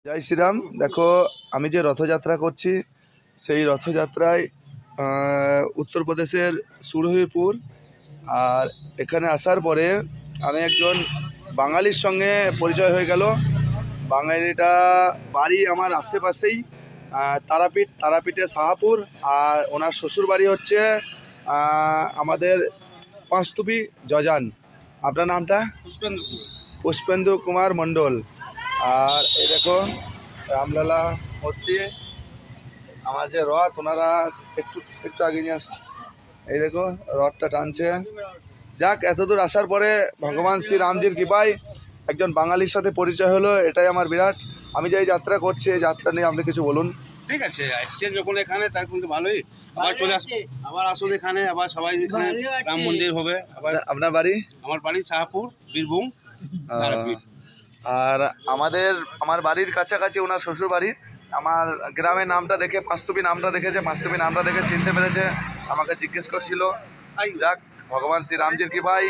জয় শ্রীরাম। দেখো, আমি যে রথযাত্রা করছি সেই রথযাত্রায় উত্তরপ্রদেশের সুরহিপুর, আর এখানে আসার পরে আমি একজন বাঙালির সঙ্গে পরিচয় হয়ে গেল। বাঙালিটা বাড়ি আমার আশেপাশেই, তারাপীঠে শাহাপুর, আর ওনার শ্বশুর বাড়ি হচ্ছে আমাদের পাঁচতুপি জজান। আপনার নামটা? পুষ্পেন্দু কুমার মণ্ডল। আর এই দেখো রামলালা মূর্তি, আমার যে রথ, ওনারা একটু একটু আগে নিয়ে আসে, এই দেখো রথটা টানছে। যাক, এতদূর আসার পরে ভগবান শ্রী রামজির কৃপায় একজন বাঙালির সাথে পরিচয় হলো, এটাই আমার বিরাট। আমি যে এই যাত্রা করছি, এই যাত্রা নিয়ে আপনি কিছু বলুন। ঠিক আছে, আসছেন যখন এখানে তার কিন্তু ভালোই, আবার চলে আসুন, আবার আসুন এখানে, আবার সবাই এখানে রাম মন্দির হবে। আবার আপনার বাড়ি? আমার বাড়ি শাহপুর, বীরভূম। আর আমার বাড়ির কাছাকাছি ওনার শ্বশুর বাড়ি। আমার গ্রামের নামটা দেখে, পাঁচতুপি নামটা দেখেছে, পাঁচতুপি নামটা দেখে চিনতে পেরেছে, আমাকে জিজ্ঞেস করছিল। যাক, ভগবান শ্রী রামজির কৃপায়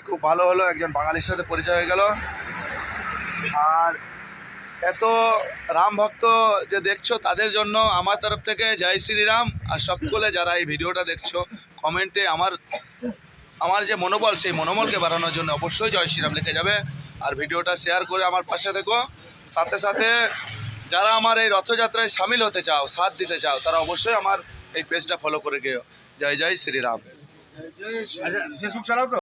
খুব ভালো হলো, একজন বাঙালির সাথে পরিচয় হয়ে গেল। আর এত রাম ভক্ত যে দেখছো, তাদের জন্য আমার তরফ থেকে জয় শ্রীরাম। আর সকলে যারা এই ভিডিওটা দেখছো, কমেন্টে আমার যে মনোবল, সেই মনোবলকে বাড়ানোর জন্য অবশ্যই জয় শ্রীরাম লিখে যাবে। আর ভিডিওটা শেয়ার করে আমার পাশে দেখো। সাথে সাথে যারা আমার এই রথযাত্রায় সামিল হতে চাও, সাথ দিতে চাও, তারা অবশ্যই আমার এই পেজটা ফলো করে গেও। জয় জয় শ্রীরাম। ফেসবুক চালাও তো?